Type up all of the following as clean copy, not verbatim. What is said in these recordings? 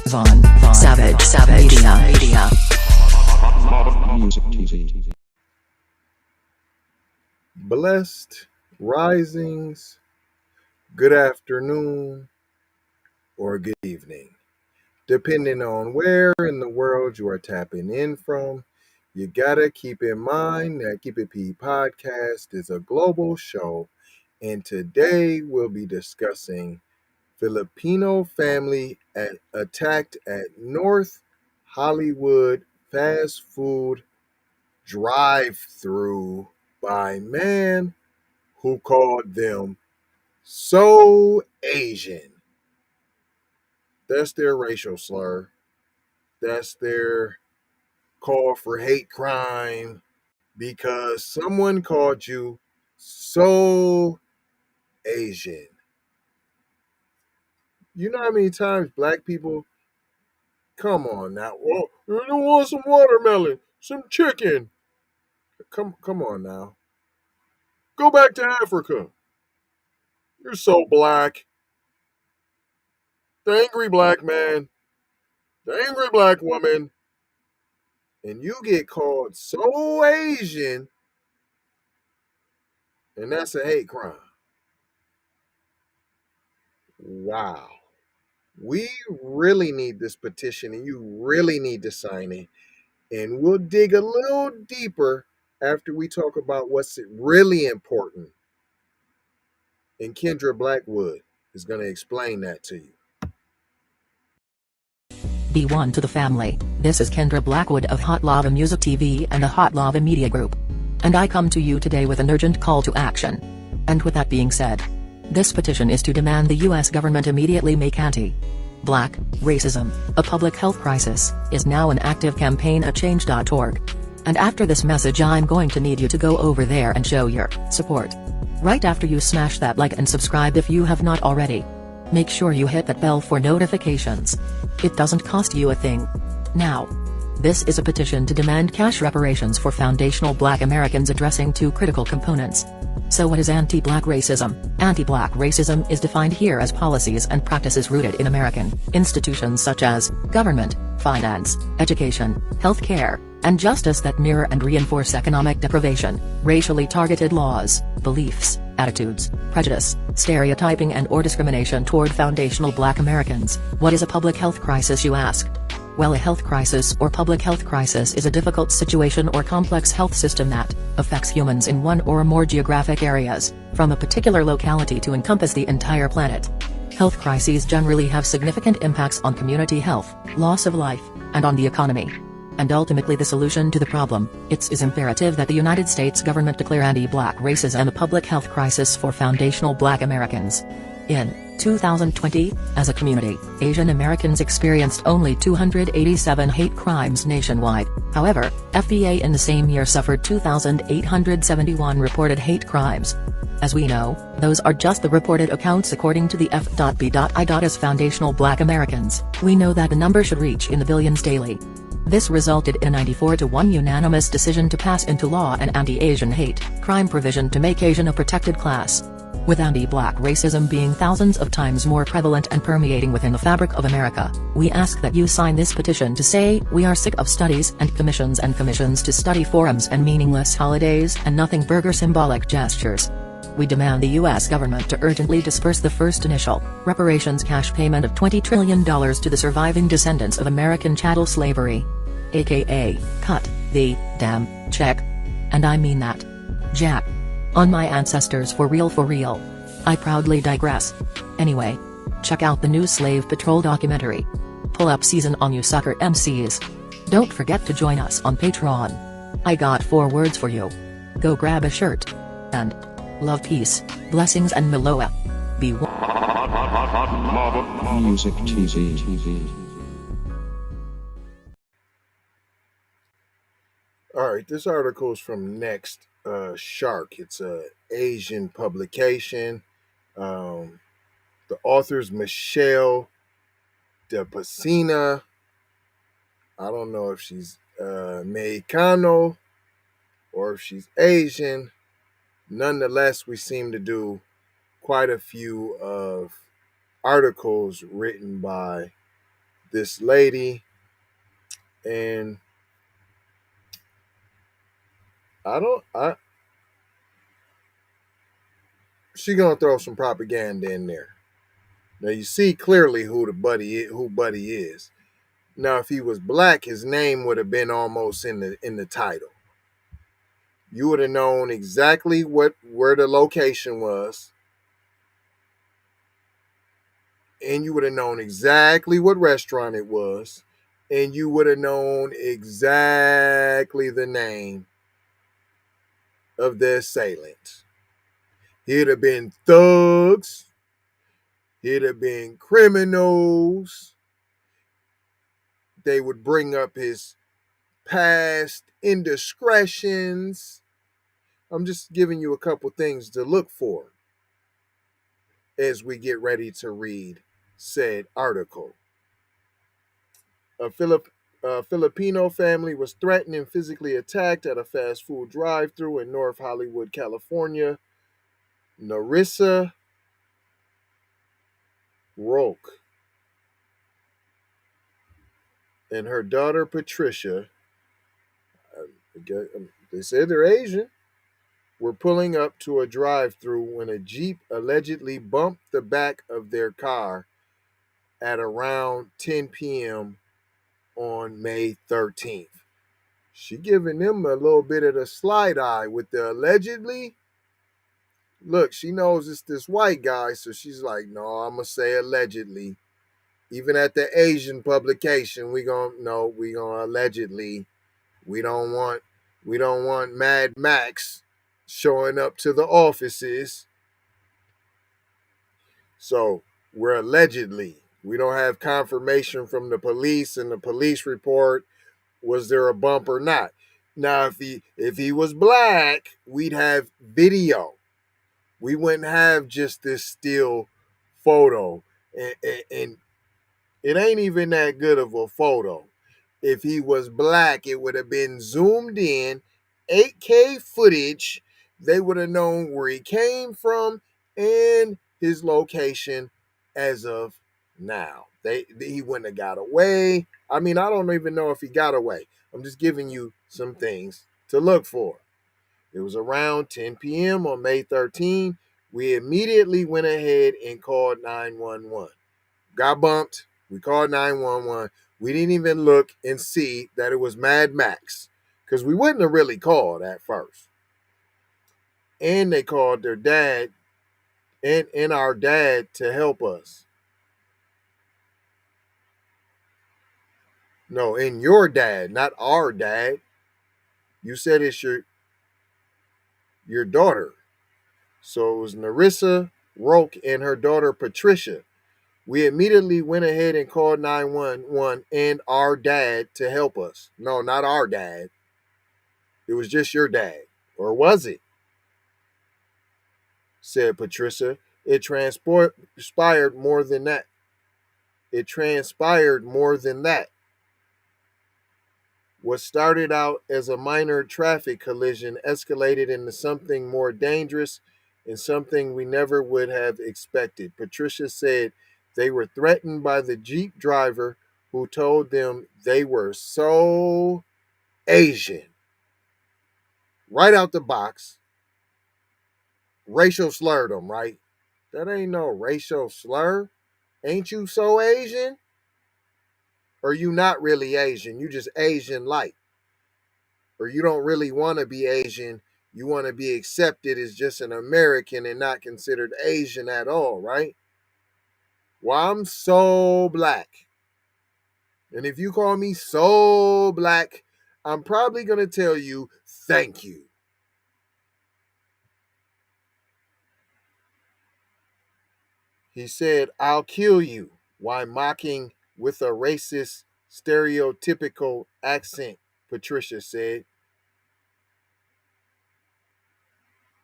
Savage Media. Music TV. Blessed risings, good afternoon, or good evening. Depending on where in the world you are tapping in from, you gotta keep in mind that Keep It P podcast is a global show, and today we'll be discussing Filipino family attacked at North Hollywood fast food drive-thru by man who called them so Asian. That's their racial slur. That's their call for hate crime because someone called you so Asian. You know how many times black people come on now? Well, you don't want some watermelon, some chicken. Come on now. Go back to Africa. You're so black. The angry black man, the angry black woman, and you get called so Asian, and that's a hate crime. Wow. We really need this petition, and you really need to sign it. And we'll dig a little deeper after we talk about what's really important. And Kendra Blackwood is going to explain that to you. Be one to the family. This is Kendra Blackwood of Hot Lava Music TV and the Hot Lava Media Group. And I come to you today with an urgent call to action. And with that being said, this petition is to demand the US government immediately make anti-black racism a public health crisis is now an active campaign at change.org. And after this message I'm going to need you to go over there and show your support. Right after you smash that like and subscribe if you have not already. Make sure you hit that bell for notifications. It doesn't cost you a thing. Now, this is a petition to demand cash reparations for foundational Black Americans addressing two critical components. So what is anti-Black racism? Anti-Black racism is defined here as policies and practices rooted in American institutions such as government, finance, education, healthcare, and justice that mirror and reinforce economic deprivation, racially targeted laws, beliefs, attitudes, prejudice, stereotyping and/or discrimination toward foundational Black Americans. What is a public health crisis, you asked? Well, a health crisis or public health crisis is a difficult situation or complex health system that affects humans in one or more geographic areas, from a particular locality to encompass the entire planet. Health crises generally have significant impacts on community health, loss of life, and on the economy. And ultimately the solution to the problem, it is imperative that the United States government declare anti-Black racism a public health crisis for foundational Black Americans. In 2020, as a community, Asian Americans experienced only 287 hate crimes nationwide. However, FBA in the same year suffered 2,871 reported hate crimes. As we know, those are just the reported accounts according to the F.B.I. As foundational Black Americans, we know that the number should reach in the billions daily. This resulted in a 94-1 unanimous decision to pass into law an anti-Asian hate crime provision to make Asian a protected class. With anti-Black racism being thousands of times more prevalent and permeating within the fabric of America, we ask that you sign this petition to say we are sick of studies and commissions to study forums and meaningless holidays and nothing burger symbolic gestures. We demand the U.S. government to urgently disperse the first initial reparations cash payment of $20 trillion to the surviving descendants of American chattel slavery. AKA, cut the damn check. And I mean that. Jack. On my ancestors for real for real. I proudly digress. Anyway. Check out the new Slave Patrol documentary. Pull up season on you sucker MCs. Don't forget to join us on Patreon. I got 4 words for you. Go grab a shirt. And love, peace, blessings and Meloa. Be one. Music TV. All right, this article is from Next Shark. It's a Asian publication. The author's Michelle De Pacina. I don't know if she's Mexicano or if she's Asian. Nonetheless, we seem to do quite a few of articles written by this lady, and I don't. I she gonna throw some propaganda in there. Now you see clearly who Buddy is. Now, if he was black, his name would have been almost in the title. You would have known exactly where the location was, and you would have known exactly what restaurant it was, and you would have known exactly the name of the assailant. He'd have been thugs. He'd have been criminals. They would bring up his past indiscretions. I'm just giving you a couple things to look for as we get ready to read said article. A Filipino family was threatened and physically attacked at a fast food drive-thru in North Hollywood, California. Nerissa Roque and her daughter Patricia, they said they're Asian, were pulling up to a drive-thru when a Jeep allegedly bumped the back of their car at around 10 p.m. on May 13th. She giving them a little bit of the slide eye with the allegedly. Look, she knows it's this white guy, so she's like, no, I'm gonna say allegedly. Even at the Asian publication, we gonna allegedly. We don't want Mad Max showing up to the offices. So we're allegedly. We don't have confirmation from the police, and the police report was there a bump or not. Now, if he was black, we'd have video. We wouldn't have just this still photo, and it ain't even that good of a photo. If he was black, it would have been zoomed in, 8K footage. They would have known where he came from and his location as of now. He wouldn't have got away. I mean, I don't even know if he got away. I'm just giving you some things to look for. It was around 10 p.m. on May 13. We immediately went ahead and called 911. Got bumped. We called 911. We didn't even look and see that it was Mad Max because we wouldn't have really called at first. And they called their dad and our dad to help us. No, and your dad, not our dad. You said it's your daughter. So it was Nerissa Roque and her daughter Patricia. We immediately went ahead and called 911 and our dad to help us. No, not our dad. It was just your dad. Or was it? Said Patricia. It transpired more than that. It transpired more than that. What started out as a minor traffic collision escalated into something more dangerous and something we never would have expected. Patricia said they were threatened by the Jeep driver who told them they were so Asian. Right out the box. Racial slurred them, right? That ain't no racial slur. Ain't you so Asian? Or you not really Asian? You just Asian like. Or you don't really want to be Asian. You want to be accepted as just an American and not considered Asian at all, right? Well, I'm so black. And if you call me so black, I'm probably going to tell you thank you. He said, I'll kill you, while mocking with a racist, stereotypical accent, Patricia said.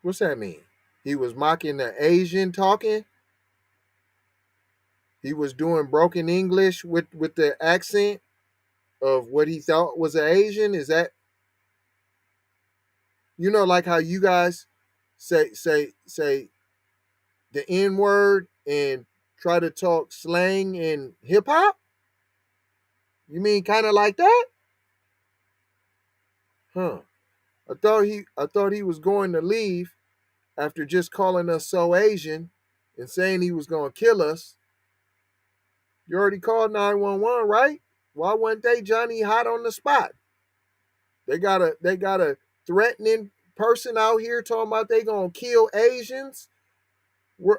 What's that mean? He was mocking the Asian talking? He was doing broken English with the accent of what he thought was an Asian? Is that, like how you guys say the N word and try to talk slang in hip hop? You mean kind of like that? Huh. I thought he was going to leave after just calling us so Asian and saying he was going to kill us. You already called 911, right? Why weren't they Johnny hot on the spot? They got a threatening person out here talking about they gonna kill Asians.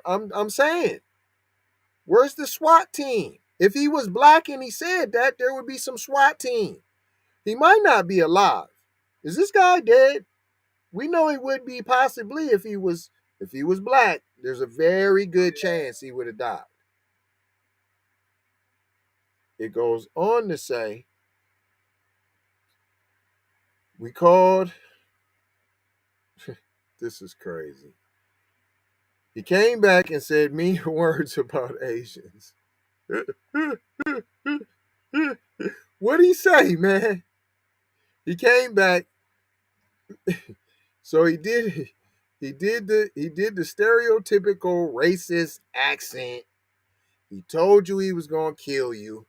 I'm saying, where's the SWAT team? If he was black and he said that, there would be some SWAT team. He might not be alive. Is this guy dead? We know he would be possibly if he was black. There's a very good chance he would have died. It goes on to say, we called. This is crazy. He came back and said mean words about Asians. What'd he say, man? He came back. So he did the stereotypical racist accent. He told you he was gonna kill you.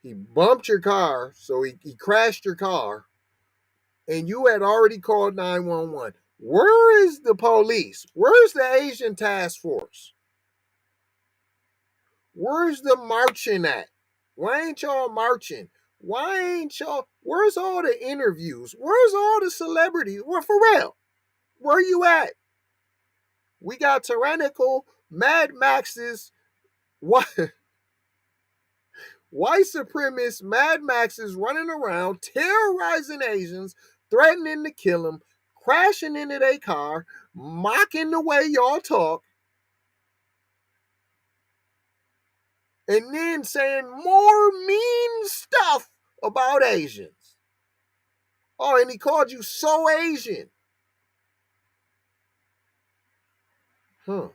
He bumped your car, so he crashed your car, and you had already called 911. Where is the police? Where's the Asian task force? Where's the marching at? Why ain't y'all marching? Why ain't y'all? Where's all the interviews? Where's all the celebrities? Well, for real, where you at? We got tyrannical Mad Maxes, white supremacist Mad Maxes running around, terrorizing Asians, threatening to kill them, crashing into their car, mocking the way y'all talk, and then saying more mean stuff about Asians. Oh, and he called you so Asian. Huh.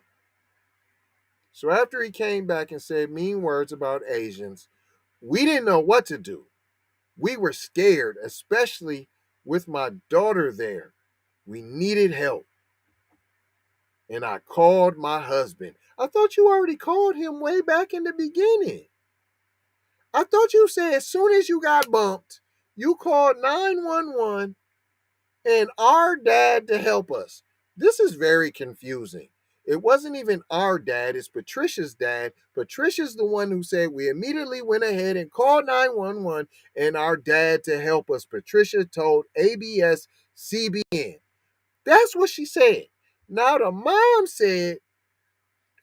So after he came back and said mean words about Asians, we didn't know what to do. We were scared, especially with my daughter there. We needed help. And I called my husband. I thought you already called him way back in the beginning. I thought you said as soon as you got bumped, you called 911 and our dad to help us. This is very confusing. It wasn't even our dad, it's Patricia's dad. Patricia's the one who said we immediately went ahead and called 911 and our dad to help us. Patricia told ABS CBN. That's what she said. Now the mom said,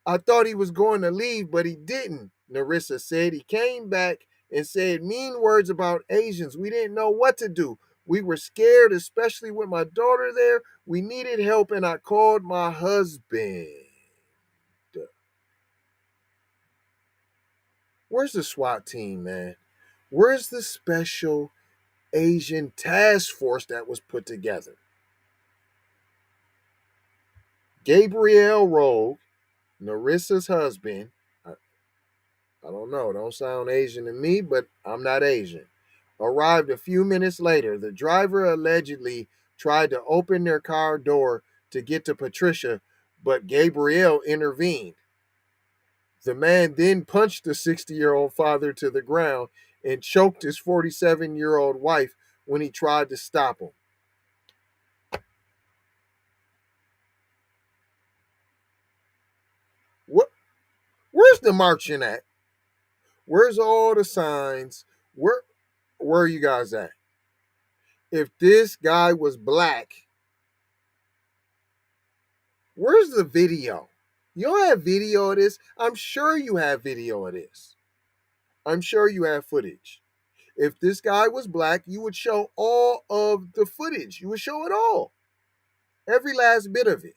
I thought he was going to leave, but he didn't. Nerissa said he came back and said mean words about Asians. We didn't know what to do. We were scared, especially with my daughter there. We needed help, and I called my husband. Where's the SWAT team, man? Where's the special Asian task force that was put together? Gabriel Rogue, Nerissa's husband. I don't know. Don't sound Asian to me, but I'm not Asian. Arrived a few minutes later. The driver allegedly tried to open their car door to get to Patricia, but Gabriel intervened. The man then punched the 60-year-old father to the ground and choked his 47-year-old wife when he tried to stop him. What? Where's the marching at? Where's all the signs? Where are you guys at? If this guy was black, where's the video? You don't have video of this? I'm sure you have video of this. I'm sure you have footage. If this guy was black, you would show all of the footage. You would show it all. Every last bit of it.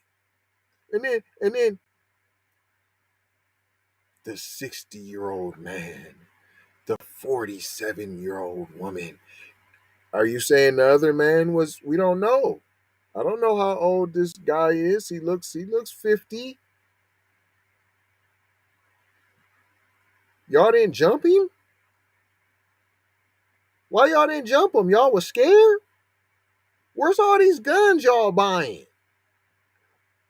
And then the 60-year-old man, the 47-year-old woman. Are you saying the other man was? We don't know. I don't know how old this guy is. He looks 50. Y'all didn't jump him? Why y'all didn't jump him? Y'all was scared? Where's all these guns y'all buying?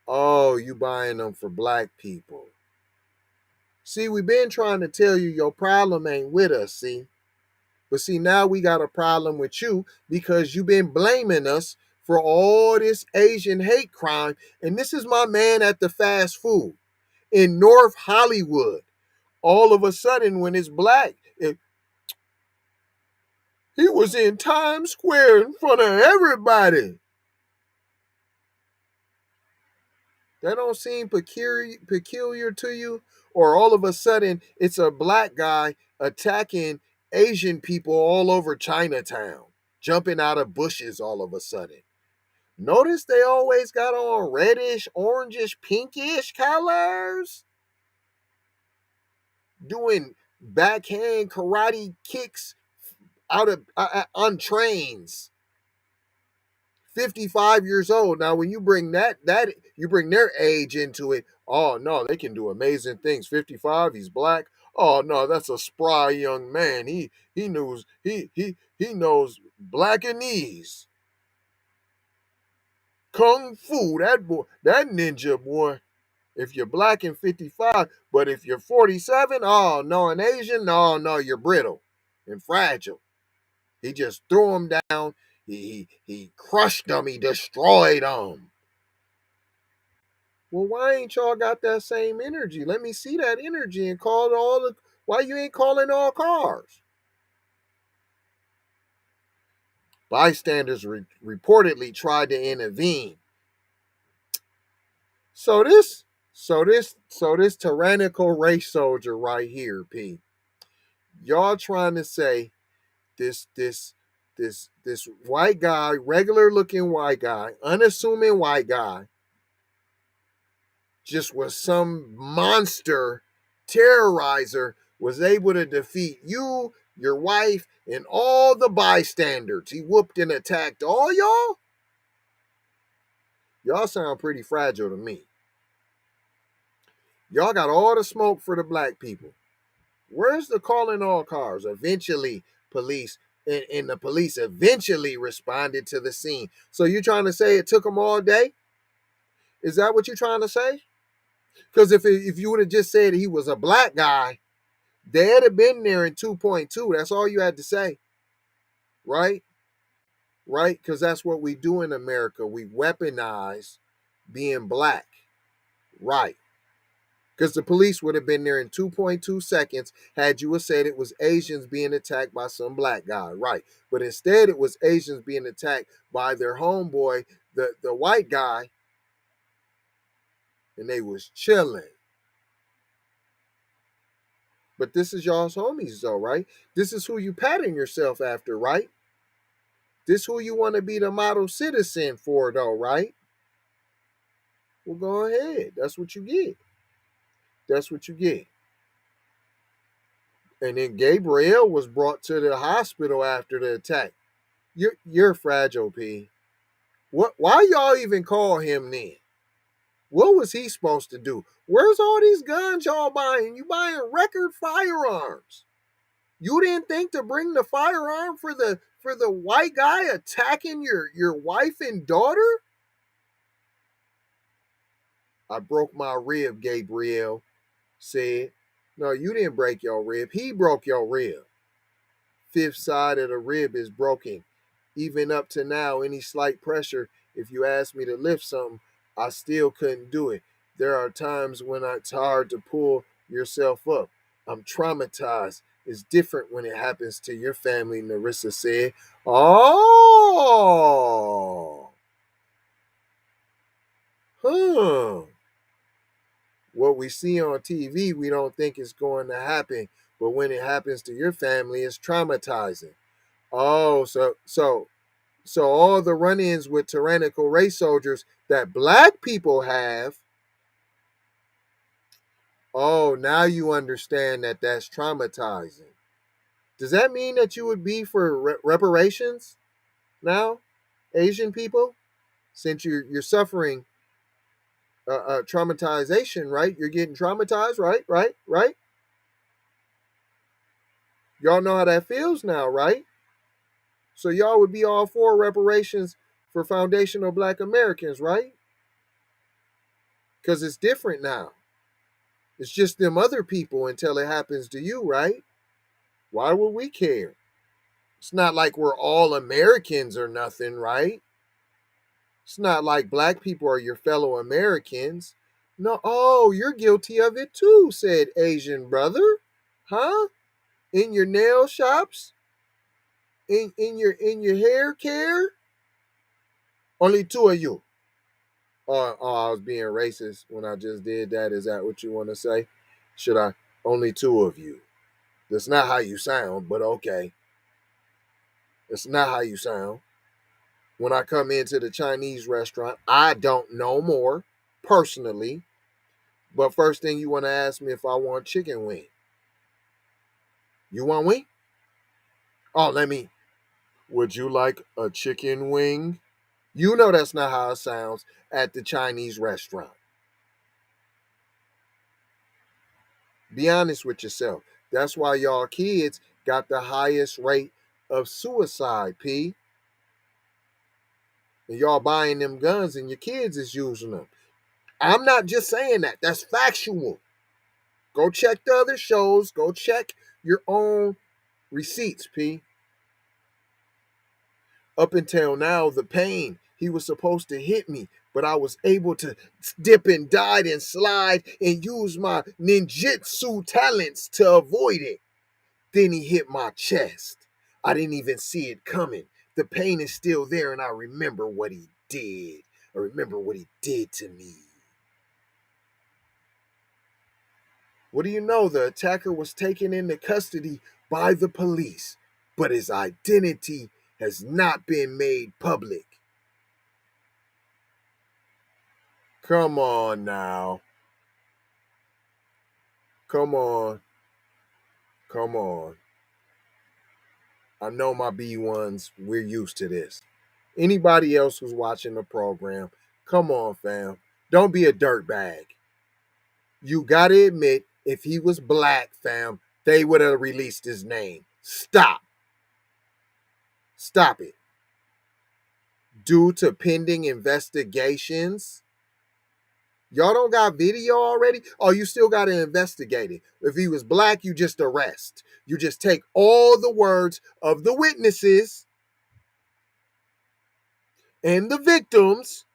Oh, you buying them for black people. See, we've been trying to tell you your problem ain't with us, see? But see, now we got a problem with you because you've been blaming us for all this Asian hate crime. And this is my man at the fast food in North Hollywood. All of a sudden, when it's black, he was in Times Square in front of everybody. That don't seem peculiar to you? Or all of a sudden, it's a black guy attacking Asian people all over Chinatown, jumping out of bushes all of a sudden. Notice they always got on reddish, orangish, pinkish colors. Doing backhand karate kicks out of on trains. 55 years old. Now, when you bring that you bring their age into it, oh no, they can do amazing things. 55, he's black. Oh no, that's a spry young man. He knows he knows blackanese. Kung Fu, that boy, that ninja boy. If you're black and 55, but if you're 47, oh no, an Asian, no, you're brittle and fragile. He just threw him down. He crushed them. He destroyed them. Well, why ain't y'all got that same energy? Let me see that energy and call it all the. Why you ain't calling all cars? Bystanders reportedly tried to intervene. So this tyrannical race soldier right here, P. Y'all trying to say this white guy, regular looking white guy, unassuming white guy, just was some monster terrorizer, was able to defeat you, your wife, and all the bystanders. He whooped and attacked all y'all? Y'all sound pretty fragile to me. Y'all got all the smoke for the black people. Where's the calling all cars? Eventually, police and the police eventually responded to the scene. So you're trying to say it took them all day? Is that what you're trying to say? Because if you would have just said he was a black guy, they'd have been there in 2.2. That's all you had to say. Right? Right? Because that's what we do in America. We weaponize being black. Right. Because the police would have been there in 2.2 seconds had you have said it was Asians being attacked by some black guy. Right. But instead it was Asians being attacked by their homeboy, the white guy, and they was chilling. But this is y'all's homies though, right? This is who you pattern yourself after, right? This who you want to be the model citizen for though, right? Well, go ahead. That's what you get. That's what you get. And then Gabriel was brought to the hospital after the attack. You're fragile, P. Why y'all even call him then? What was he supposed to do? Where's all these guns y'all buying? You buying record firearms. You didn't think to bring the firearm for the white guy attacking your wife and daughter? I broke my rib, Gabriel said. No, you didn't break your rib. He broke your rib. Fifth side of the rib is broken. Even up to now, any slight pressure, if you ask me to lift something, I still couldn't do it. There are times when it's hard to pull yourself up. I'm traumatized. It's different when it happens to your family, Nerissa said. Oh. Huh. What we see on TV, we don't think it's going to happen. But when it happens to your family, it's traumatizing. Oh, so all the run-ins with tyrannical race soldiers that black people have, oh, now you understand that that's traumatizing. Does that mean that you would be for reparations now, Asian people? Since you're suffering traumatization, right? You're getting traumatized, right? Y'all know how that feels now, right? So y'all would be all for reparations for foundational black Americans, right? Because it's different now. It's just them other people until it happens to you, right? Why would we care? It's not like we're all Americans or nothing, right? It's not like black people are your fellow Americans. No, oh, you're guilty of it too, said Asian brother. Huh? In your nail shops? In your hair care? Only two of you. Oh, I was being racist when I just did that. Is that what you want to say? Should I? Only two of you. That's not how you sound, but okay. That's not how you sound. When I come into the Chinese restaurant, I don't know more personally. But first thing you want to ask me if I want chicken wing. You want wing? Oh, let me. Would you like a chicken wing? You know that's not how it sounds at the Chinese restaurant. Be honest with yourself. That's why y'all kids got the highest rate of suicide, P. And y'all buying them guns and your kids is using them. I'm not just saying that. That's factual. Go check the other shows. Go check your own receipts, P. Up until now, the pain, he was supposed to hit me, but I was able to dip and dive and slide and use my ninjutsu talents to avoid it. Then he hit my chest. I didn't even see it coming. The pain is still there, and I remember what he did. I remember what he did to me. What do you know? The attacker was taken into custody by the police, but his identity has not been made public. Come on now. Come on. Come on. I know my B1s, we're used to this. Anybody else who's watching the program, come on, fam. Don't be a dirtbag. You gotta admit, if he was black, fam, they would have released his name. Stop. Stop it. Due to pending investigations, y'all don't got video already? Oh, you still got to investigate it. If he was black, you just arrest. You just take all the words of the witnesses and the victims,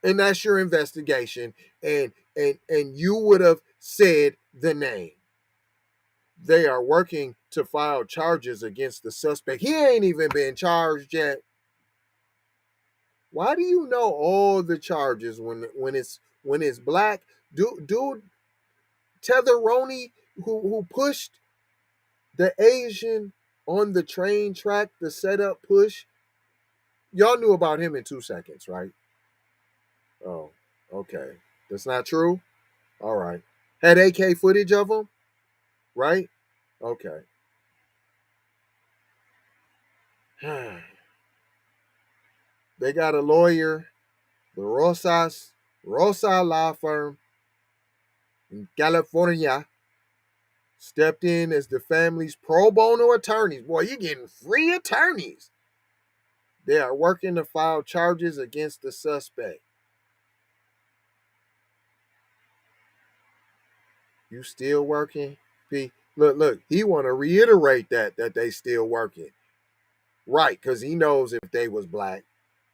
and that's your investigation. And you would have said the name. They are working to file charges against the suspect. He ain't even been charged yet. Why do you know all the charges when it's black? Dude Tetheroni who pushed the Asian on the train track, the setup push. Y'all knew about him in 2 seconds, right? Oh, okay. That's not true? All right. Had AK footage of him, right? Okay. They got a lawyer, the Rosa law firm in California, stepped in as the family's pro bono attorneys. Boy, you're getting free attorneys. They are working to file charges against the suspect. You still working? Look, he want to reiterate that they still working. Right, because he knows if they was black.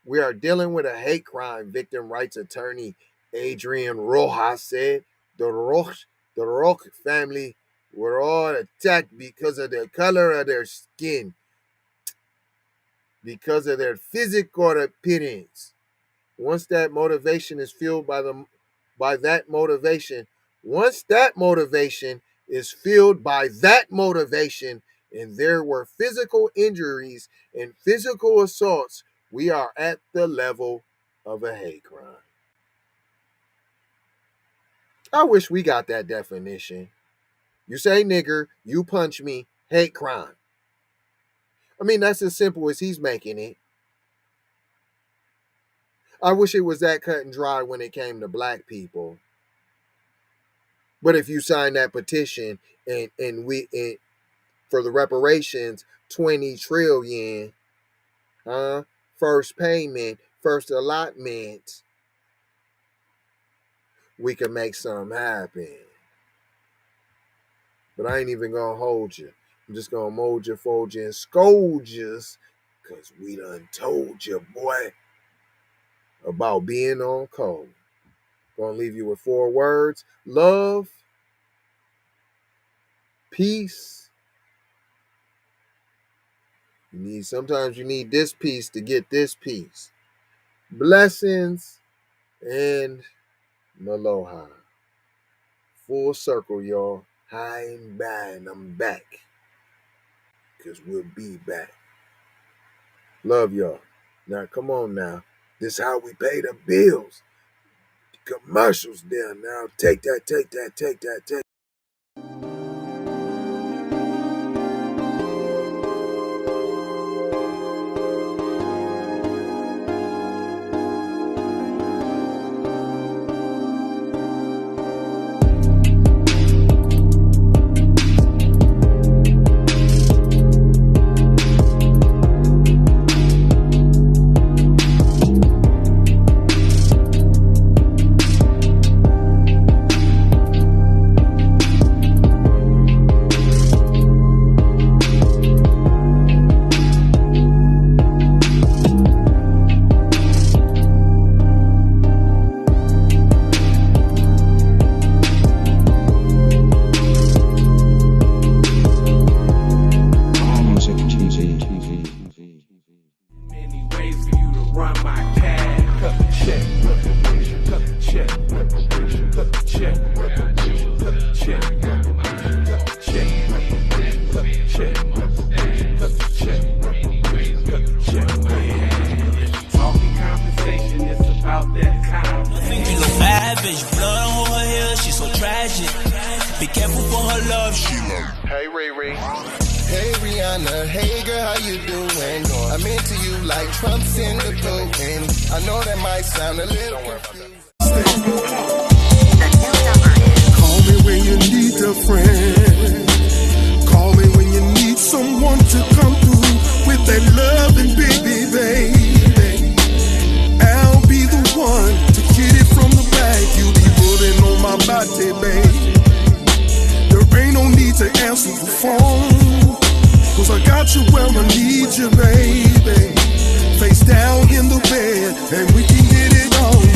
We are dealing with a hate crime, victim rights attorney Adrian Rojas said. The Roch family were all attacked because of the color of their skin, because of their physical appearance. Once that motivation is fueled by that motivation, once that motivation is fueled by that motivation, and there were physical injuries and physical assaults, we are at the level of a hate crime. I wish we got that definition. You say nigger, you punch me, hate crime. I mean, that's as simple as he's making it. I wish it was that cut and dry when it came to black people. But if you sign that petition and for the reparations, 20 trillion, huh? First payment, first allotment, we can make something happen. But I ain't even gonna hold you. I'm just gonna mold you, fold you, and scold you, cause we done told you, boy, about being on code. Gonna leave you with 4 words: love, peace. Sometimes you need this piece to get this piece. Blessings and aloha. Full circle, y'all. Hi and bye, and I'm back. Because we'll be back. Love y'all. Now, come on now. This is how we pay the bills. The commercials down now. Take that, take that, take that, take that. Face down in the bed, and we can get it on.